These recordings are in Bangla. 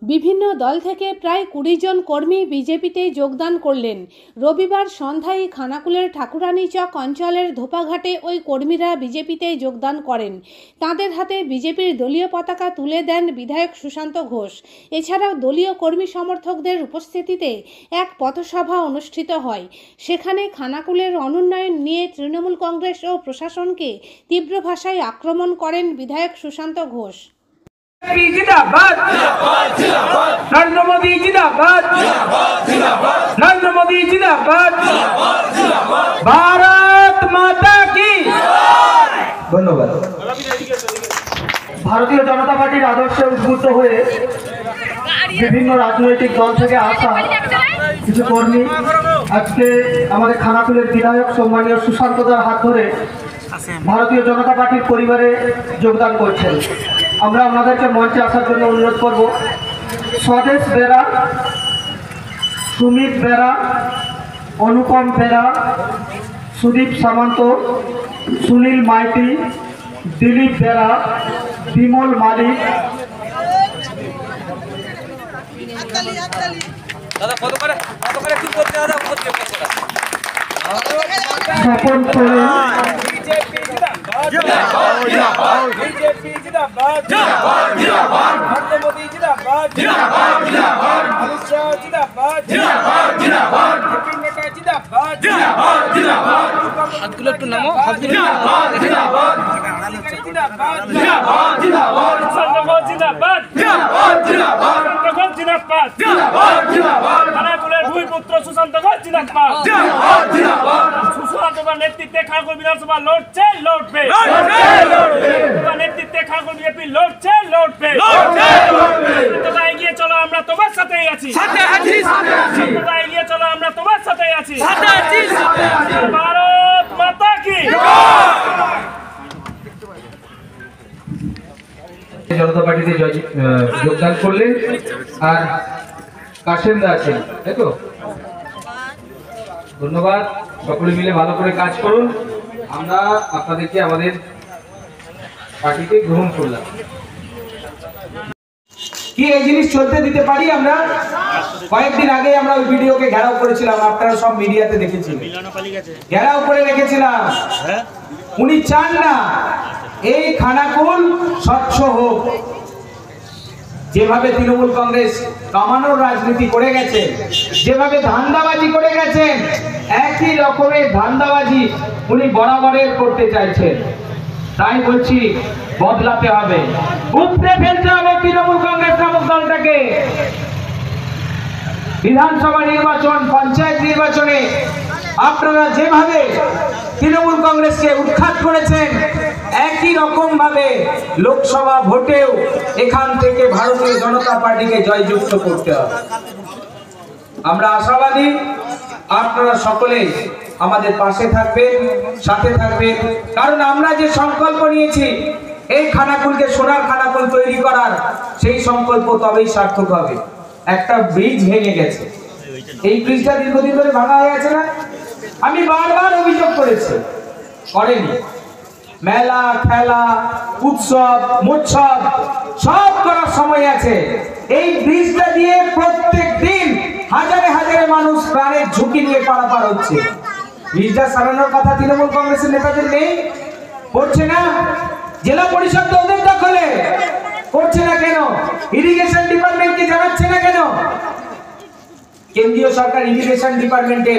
বিভিন্ন দল থেকে প্রায় ২০ জন কর্মী বিজেপিতে যোগদান করলেন। রবিবার সন্ধ্যায় খানাকুলের ঠাকুরানীচক অঞ্চলের ধোপাঘাটে ওই কর্মীরা বিজেপিতে যোগদান করেন। তাদের হাতে বিজেপির দলীয় পতাকা তুলে দেন বিধায়ক সুশান্ত ঘোষ। এছাড়াও দলীয় কর্মী সমর্থকদের উপস্থিতিতে এক পথসভা অনুষ্ঠিত হয়। সেখানে খানাকুলের অনুন্নয়ন নিয়ে তৃণমূল কংগ্রেস ও প্রশাসনকে তীব্র ভাষায় আক্রমণ করেন বিধায়ক সুশান্ত ঘোষ। जिंदाबाद नरेंद्र मोदी जिंदाबाद नरेंद्र मोदी जिंदाबाद भारत माता की धन्यवाद। भारतीय जनता पार्टी आदर्शे उद्बुद्ध हुए विभिन्न राजनैतिक दल থেকে আসা কিছু কর্মী আজকে আমাদের খানাকুলের বিধায়ক সম্মানীয় সুশান্ত দার হাত ধরে ভারতীয় জনতা পার্টির পরিবারে যোগদান করছেন। আমরা ওনাদেরকে মঞ্চে আসার জন্য অনুরোধ করব। স্বদেশ বেরা, সুমিত বেরা, অনুপম বেরা, সুদীপ সামন্ত, সুনীল মাইতি, দিলীপ বেরা, বিমল মালিক, স্বপন সোরেন, बीजेपी जिंदाबाद नरेंद्र मोदी जिंदाबाद अमित शाह जिंदाबाद नेता जिंदाबाद हाथगुलो একটু নামো जिंदाबाद जिंदाबाद খানাকুলের ভূমিপুত্র সুশান্ত ঘোষ জিন্দাবাদ সুশান্ত নেতৃত্বে খানাকুল বিধানসভা লড়ছে লড়বে নেতৃত্বে খানাকুল বিজেপি লড়ছে লড়বে তোমরা এগিয়ে চলো, আমরা তোমার সাথেই আছি, তোমরা এগিয়ে চলো, আমরা তোমার সাথেই আছি। ভারত মাতা কি। জনতা পার্টিতে যোগদান করলেন আর কাশেম দা আছেন, তাই তো? ধন্যবাদ। সকলে মিলে ভালো করে কাজ করুন। আমরা আপনাদেরকে আমাদের পার্টিতে গ্রহণ করলাম। কি এই জিনিস চলতে দিতে পারি আমরা? কয়েকদিন আগে আমরা ওই ভিডিওকে ঘেরাও করেছিলাম, আপনারা সব মিডিয়াতে দেখেছিলেন, ঘেরাও করে রেখেছিলাম। উনি চান না এই খানাকুল স্বচ্ছ হোক। যেভাবে তৃণমূল কংগ্রেস কামানোর রাজনীতি করে গেছে, যেভাবে ধান্দাবাজি করে গেছেন, একই রকমের ধান্দাবাজি উনি বরাবরের করতে চাইছেন। তাই বলছি বদলাতে হবে, উপড়ে ফেলতে হবে তৃণমূল কংগ্রেস নামক দলটাকে। বিধানসভা নির্বাচন, পঞ্চায়েত নির্বাচনে আপনারা যেভাবে তৃণমূল কংগ্রেসকে উৎখাত করেছেন, একই রকম ভাবে লোকসভা ভোটেও এখান থেকে ভারতীয় জনতা পার্টিকে জয়যুক্ত করতে হবে। আমরা আশাবাদী আপনারা সকলে আমাদের পাশে থাকবেন, সাথে থাকবেন, কারণ আমরা যে সংকল্প নিয়েছি এই খানাকুলকে সোনার খানাকুল তৈরি করার, সেই সংকল্প তবেই সার্থক হবে। একটা ব্রিজ ভেঙে গেছে, এই ব্রিজটা দীর্ঘদিন ধরে ভাঙা হয়ে আছে না? আমি বারবার অভিযোগ করেছি, করেনি। মেলা, খেলা, উৎসব, মোৎসব সব করার সময় আছে। এই ব্রিজটা দিয়ে প্রত্যেক দিন হাজারে হাজারে মানুষ প্রাণের ঝুঁকি নিয়ে পারাপার হচ্ছে। ব্রিজটা সারানোর কথা তৃণমূল কংগ্রেসের নেতাদের নেই, করছে না। জেলা পরিষদ তো ওদের দখলে, করছে না কেন? ইরিগেশন ডিপার্টমেন্টকে জানাচ্ছে না কেন? কেন্দ্রীয় সরকার ইরিগেশন ডিপার্টমেন্টে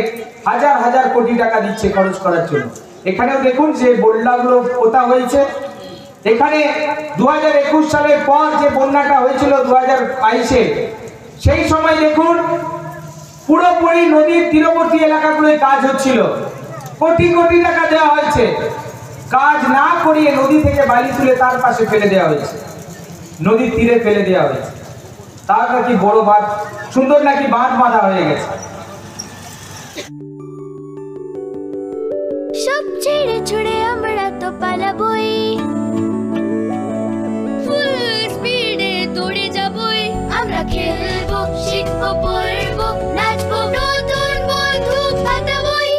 হাজার হাজার কোটি টাকা দিচ্ছে খরচ করার জন্য। এখানেও দেখুন যে বন্যাগুলো পোতা হয়েছে। এখানে 2021 সালের পর যে বন্যাটা হয়েছিল 2022-এ, সেই সময় দেখুন পুরোপুরি নদীর তীরবর্তী এলাকাগুলোয় কাজ হচ্ছিল, কোটি কোটি টাকা দেওয়া হয়েছে। কাজ না করিয়ে নদী থেকে বালি তুলে তার পাশে ফেলে দেওয়া হয়েছে, নদীর তীরে ফেলে দেওয়া হয়েছে। তার নাকি বড় বাঁধ, সুন্দর নাকি বাঁধ বাঁধা হয়ে গেছে। সব ছেড়ে ছুড়ে আমরা তো পালাবই, ফুল স্পিডে দৌড়ে যাবই। আমরা খেলবো, শিখবো, পড়বো, নাচবো, নতুন বন্ধু পাতাবই।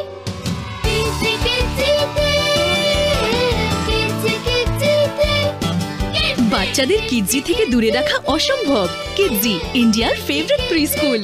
বাচ্চাদের কিডজি থেকে দূরে রাখা অসম্ভব, কিডজি, ইন্ডিয়ার ফেভারিট প্রি স্কুল।